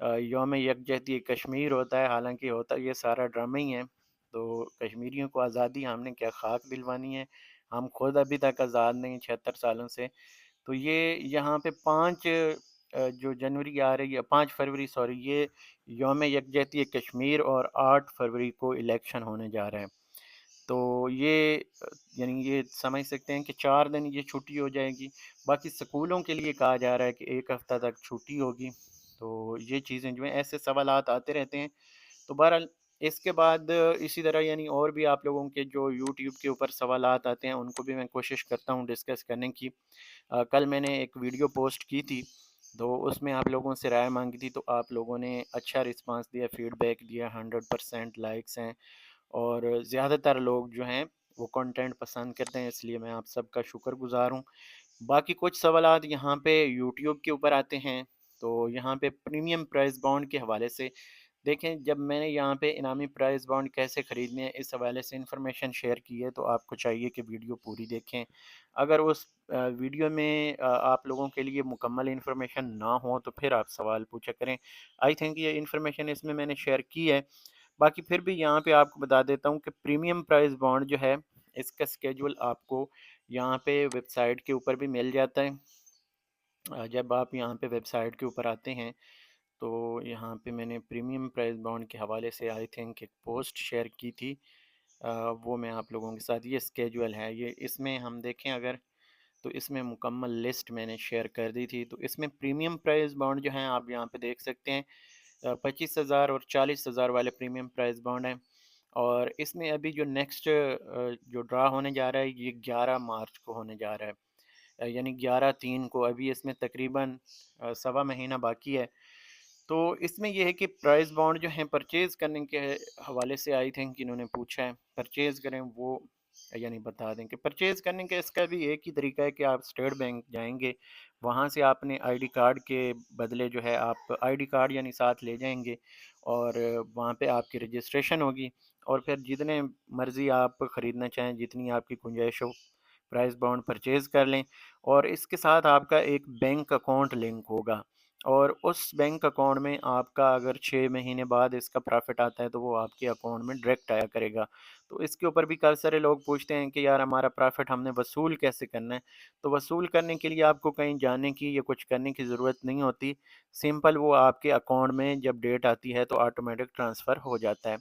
یوم یکجہتی کشمیر ہوتا ہے، حالانکہ ہوتا یہ سارا ڈرامہ ہی ہے۔ تو کشمیریوں کو آزادی ہم نے کیا خاک دلوانی ہے، ہم خود ابھی تک آزاد نہیں 76 سالوں سے۔ تو یہ یہاں پہ 5 جو جنوری آ رہی ہے، 5 فروری سوری، یہ یوم یکجہتی کشمیر، اور 8 فروری کو الیکشن ہونے جا رہا ہے۔ تو یہ یعنی یہ سمجھ سکتے ہیں کہ 4 دن یہ چھٹی ہو جائے گی۔ باقی سکولوں کے لیے کہا جا رہا ہے کہ 1 ہفتہ تک چھٹی ہوگی۔ تو یہ چیزیں جو ہیں، ایسے سوالات آتے رہتے ہیں۔ تو بہرحال اس کے بعد اسی طرح یعنی اور بھی آپ لوگوں کے جو یوٹیوب کے اوپر سوالات آتے ہیں، ان کو بھی میں کوشش کرتا ہوں ڈسکس کرنے کی۔ کل میں نے ایک ویڈیو پوسٹ کی تھی، تو اس میں آپ لوگوں سے رائے مانگی تھی، تو آپ لوگوں نے اچھا رسپانس دیا، فیڈ بیک دیا، 100% لائکس ہیں، اور زیادہ تر لوگ جو ہیں وہ کنٹینٹ پسند کرتے ہیں، اس لیے میں آپ سب کا شکر گزار ہوں۔ باقی کچھ سوالات یہاں پہ یوٹیوب کے اوپر آتے ہیں، تو یہاں پہ پریمیم پرائز بانڈ کے حوالے سے دیکھیں، جب میں نے یہاں پہ انعامی پرائز بانڈ کیسے خریدنے ہیں اس حوالے سے انفارمیشن شیئر کی ہے، تو آپ کو چاہیے کہ ویڈیو پوری دیکھیں۔ اگر اس ویڈیو میں آپ لوگوں کے لیے مکمل انفارمیشن نہ ہو تو پھر آپ سوال پوچھا کریں۔ آئی تھنک یہ انفارمیشن اس میں نے شیئر کی ہے۔ باقی پھر بھی یہاں پہ آپ کو بتا دیتا ہوں کہ پریمیم پرائز بانڈ جو ہے، اس کا اسکیجول آپ کو یہاں پہ ویب سائٹ کے اوپر بھی مل جاتا ہے۔ جب آپ یہاں پہ ویب سائٹ کے اوپر آتے ہیں، تو یہاں پہ میں نے پریمیم پرائز بانڈ کے حوالے سے آئی تھنک ایک پوسٹ شیئر کی تھی، وہ میں آپ لوگوں کے ساتھ، یہ اسکیجول ہے، یہ اس میں ہم دیکھیں اگر، تو اس میں مکمل لسٹ میں نے شیئر کر دی تھی۔ تو اس میں پریمیم پرائز بانڈ جو ہیں آپ یہاں پہ دیکھ سکتے ہیں، 25,000 اور 40,000 والے پریمیم پرائز بانڈ ہیں۔ اور اس میں ابھی جو نیکسٹ جو ڈرا ہونے جا رہا ہے، یہ 11 مارچ کو ہونے جا رہا ہے، یعنی 11/3 کو، ابھی اس میں تقریباً سوا مہینہ باقی ہے۔ تو اس میں یہ ہے کہ پرائز بانڈ جو ہیں پرچیز کرنے کے حوالے سے آئی تھنک انہوں نے پوچھا ہے، پرچیز کریں وہ یعنی بتا دیں کہ پرچیز کرنے کا اس کا بھی ایک ہی طریقہ ہے کہ آپ اسٹیٹ بینک جائیں گے، وہاں سے آپ نے آئی ڈی کارڈ کے بدلے جو ہے آپ آئی ڈی کارڈ یعنی ساتھ لے جائیں گے، اور وہاں پہ آپ کی رجسٹریشن ہوگی، اور پھر جتنے مرضی آپ خریدنا چاہیں، جتنی آپ کی گنجائش ہو، پرائز بانڈ پرچیز کر لیں۔ اور اس کے ساتھ آپ کا ایک بینک اکاؤنٹ لنک ہوگا، اور اس بینک اکاؤنٹ میں آپ کا اگر 6 مہینے بعد اس کا پرافٹ آتا ہے تو وہ آپ کے اکاؤنٹ میں ڈائریکٹ آیا کرے گا۔ تو اس کے اوپر بھی کئی سارے لوگ پوچھتے ہیں کہ یار ہمارا پرافٹ ہم نے وصول کیسے کرنا ہے؟ تو وصول کرنے کے لیے آپ کو کہیں جانے کی یا کچھ کرنے کی ضرورت نہیں ہوتی، سمپل وہ آپ کے اکاؤنٹ میں جب ڈیٹ آتی ہے تو آٹومیٹک ٹرانسفر ہو جاتا ہے۔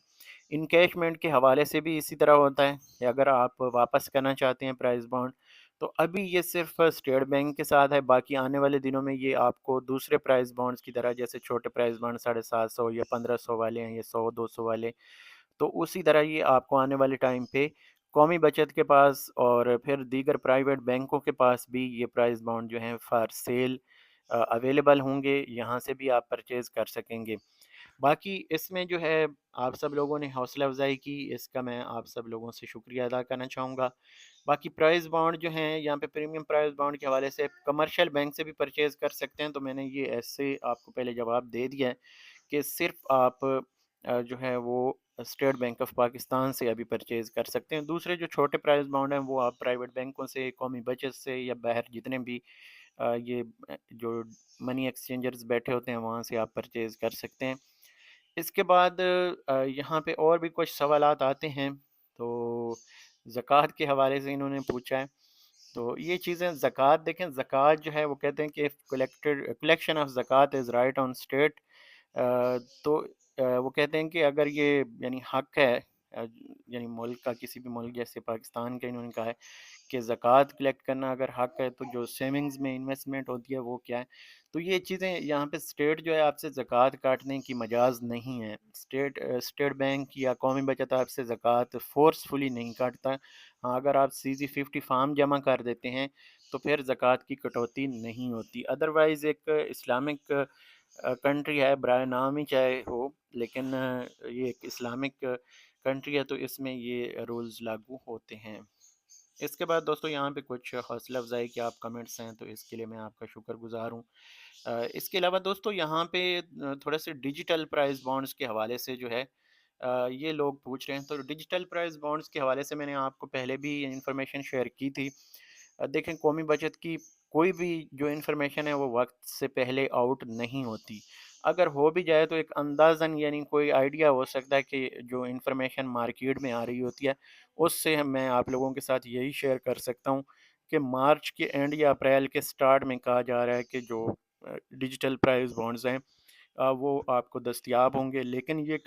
انکیشمنٹ کے حوالے سے بھی اسی طرح ہوتا ہے کہ اگر آپ واپس کرنا چاہتے ہیں پرائز بانڈ، تو ابھی یہ صرف اسٹیٹ بینک کے ساتھ ہے، باقی آنے والے دنوں میں یہ آپ کو دوسرے پرائز بانڈز کی طرح، جیسے چھوٹے پرائز بانڈ 750 یا 1500 والے ہیں، یا 100 200 والے، تو اسی طرح یہ آپ کو آنے والے ٹائم پہ قومی بچت کے پاس اور پھر دیگر پرائیویٹ بینکوں کے پاس بھی یہ پرائز بانڈ جو ہیں فار سیل اویلیبل ہوں گے، یہاں سے بھی آپ پرچیز کر سکیں گے۔ باقی اس میں جو ہے آپ سب لوگوں نے حوصلہ افزائی کی، اس کا میں آپ سب لوگوں سے شکریہ ادا کرنا چاہوں گا۔ باقی پرائز بانڈ جو ہیں یہاں پہ پریمیم پرائز بانڈ کے حوالے سے کمرشل بینک سے بھی پرچیز کر سکتے ہیں، تو میں نے یہ ایسے آپ کو پہلے جواب دے دیا ہے کہ صرف آپ جو ہے وہ اسٹیٹ بینک آف پاکستان سے ابھی پرچیز کر سکتے ہیں۔ دوسرے جو چھوٹے پرائز بانڈ ہیں وہ آپ پرائیویٹ بینکوں سے، قومی بچت سے، یا باہر جتنے بھی یہ جو منی ایکسچینجرز بیٹھے ہوتے ہیں وہاں سے آپ پرچیز کر سکتے ہیں۔ اس کے بعد یہاں پہ اور بھی کچھ سوالات آتے ہیں، تو زکوٰۃ کے حوالے سے انہوں نے پوچھا ہے۔ تو یہ چیزیں زکوٰۃ دیکھیں، زکوٰۃ جو ہے وہ کہتے ہیں کہ کلیکشن آف زکوٰۃ از رائٹ آن اسٹیٹ، تو وہ کہتے ہیں کہ اگر یہ یعنی حق ہے، یعنی ملک کا، کسی بھی ملک جیسے پاکستان کا، انہوں نے کہا ہے کہ زکوٰۃ کلیکٹ کرنا اگر حق ہے، تو جو سیونگز میں انویسٹمنٹ ہوتی ہے وہ کیا ہے؟ تو یہ چیزیں یہاں پہ اسٹیٹ جو ہے آپ سے زکوٰۃ کاٹنے کی مجاز نہیں ہے، اسٹیٹ بینک یا قومی بچت آپ سے زکوٰۃ فورسفلی نہیں کاٹتا۔ ہاں، اگر آپ CZ50 فارم جمع کر دیتے ہیں تو پھر زکوٰۃ کی کٹوتی نہیں ہوتی۔ ادروائز ایک اسلامک کنٹری ہے، برائے نام ہی چاہے ہو، لیکن یہ ایک اسلامک کنٹری ہے، تو اس میں یہ رولز لاگو ہوتے ہیں۔ اس کے بعد دوستو یہاں پہ کچھ حوصلہ افزائی کے آپ کمنٹس ہیں، تو اس کے لیے میں آپ کا شکر گزار ہوں۔ اس کے علاوہ دوستو یہاں پہ تھوڑا سے ڈیجیٹل پرائز بانڈز کے حوالے سے جو ہے یہ لوگ پوچھ رہے ہیں، تو ڈیجیٹل پرائز بانڈز کے حوالے سے میں نے آپ کو پہلے بھی انفارمیشن شیئر کی تھی۔ دیکھیں، قومی بچت کی کوئی بھی جو انفارمیشن ہے وہ وقت سے پہلے آؤٹ نہیں ہوتی۔ اگر ہو بھی جائے تو ایک اندازاً یعنی کوئی آئیڈیا ہو سکتا ہے کہ جو انفارمیشن مارکیٹ میں آ رہی ہوتی ہے اس سے میں آپ لوگوں کے ساتھ یہی شیئر کر سکتا ہوں کہ مارچ کے اینڈ یا اپریل کے سٹارٹ میں کہا جا رہا ہے کہ جو ڈیجیٹل پرائز بانڈز ہیں وہ آپ کو دستیاب ہوں گے، لیکن یہ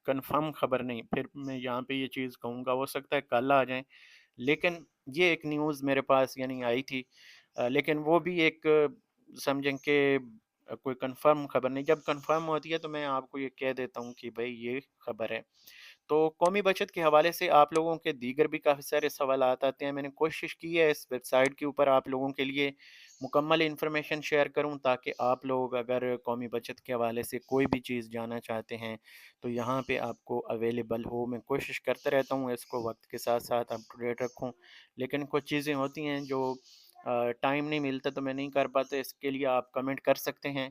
کنفرم خبر نہیں، پھر میں یہاں پہ یہ چیز کہوں گا ہو سکتا ہے کل آ جائیں، لیکن یہ ایک نیوز میرے پاس یعنی آئی تھی، لیکن وہ بھی ایک سمجھیں کہ کوئی کنفرم خبر نہیں، جب کنفرم ہوتی ہے تو میں آپ کو یہ کہہ دیتا ہوں کہ بھائی یہ خبر ہے۔ تو قومی بچت کے حوالے سے آپ لوگوں کے دیگر بھی کافی سارے سوالات آتے ہیں، میں نے کوشش کی ہے اس ویب سائٹ کے اوپر آپ لوگوں کے لیے مکمل انفارمیشن شیئر کروں تاکہ آپ لوگ اگر قومی بچت کے حوالے سے کوئی بھی چیز جاننا چاہتے ہیں تو یہاں پہ آپ کو اویلیبل ہو۔ میں کوشش کرتا رہتا ہوں اس کو وقت کے ساتھ ساتھ اپ ٹو ڈیٹ رکھوں، لیکن کچھ چیزیں ہوتی ہیں جو ٹائم نہیں ملتا تو میں نہیں کر پاتا، اس کے لیے آپ کمنٹ کر سکتے ہیں،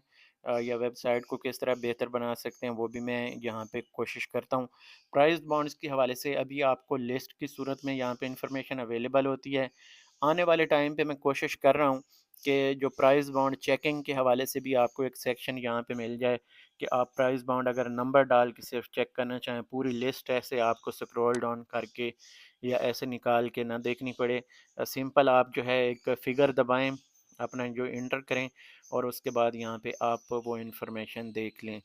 یا ویب سائٹ کو کس طرح بہتر بنا سکتے ہیں وہ بھی میں یہاں پہ کوشش کرتا ہوں۔ پرائز بانڈز کے حوالے سے ابھی آپ کو لسٹ کی صورت میں یہاں پہ انفارمیشن اویلیبل ہوتی ہے، آنے والے ٹائم پہ میں کوشش کر رہا ہوں کہ جو پرائز بانڈ چیکنگ کے حوالے سے بھی آپ کو ایک سیکشن یہاں پہ مل جائے کہ آپ پرائز بانڈ اگر نمبر ڈال کے صرف چیک کرنا چاہیں، پوری لسٹ ایسے آپ کو سکرول ڈاؤن کر کے یا ایسے نکال کے نہ دیکھنی پڑے، سمپل آپ جو ہے ایک فگر دبائیں، اپنا جو انٹر کریں اور اس کے بعد یہاں پہ آپ وہ انفارمیشن دیکھ لیں۔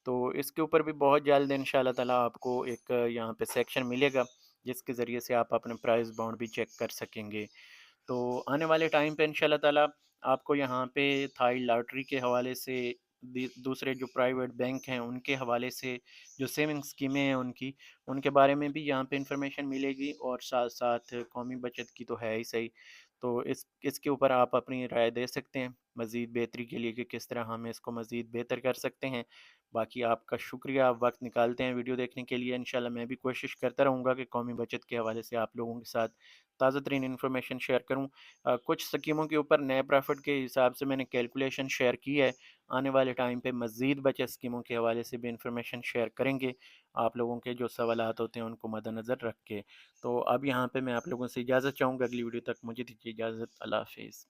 تو اس کے اوپر بھی بہت جلد ان شاء اللہ تعالیٰ آپ کو ایک یہاں پہ سیکشن ملے گا جس کے ذریعے سے آپ اپنے پرائز بانڈ بھی چیک کر سکیں گے۔ تو آنے والے ٹائم پہ ان شاء اللہ تعالیٰ آپ کو یہاں پہ تھائی لاٹری کے حوالے سے، دوسرے جو پرائیویٹ بینک ہیں ان کے حوالے سے، جو سیونگ اسکیمیں ہیں ان کے بارے میں بھی یہاں پہ انفارمیشن ملے گی، اور ساتھ ساتھ قومی بچت کی تو ہے ہی صحیح، تو اس کے اوپر آپ اپنی رائے دے سکتے ہیں مزید بہتری کے لیے کہ کس طرح ہم اس کو مزید بہتر کر سکتے ہیں۔ باقی آپ کا شکریہ، آپ وقت نکالتے ہیں ویڈیو دیکھنے کے لیے، انشاءاللہ میں بھی کوشش کرتا رہوں گا کہ قومی بچت کے حوالے سے آپ لوگوں کے ساتھ تازہ ترین انفارمیشن شیئر کروں۔ کچھ سکیموں کے اوپر نئے پرافٹ کے حساب سے میں نے کیلکولیشن شیئر کی ہے، آنے والے ٹائم پہ مزید بچت اسکیموں کے حوالے سے بھی انفارمیشن شیئر کریں گے، آپ لوگوں کے جو سوالات ہوتے ہیں ان کو مد نظر رکھ کے۔ تو اب یہاں پہ میں آپ لوگوں سے اجازت چاہوں گا، اگلی ویڈیو تک مجھے دیجیے اجازت، اللہ حافظ۔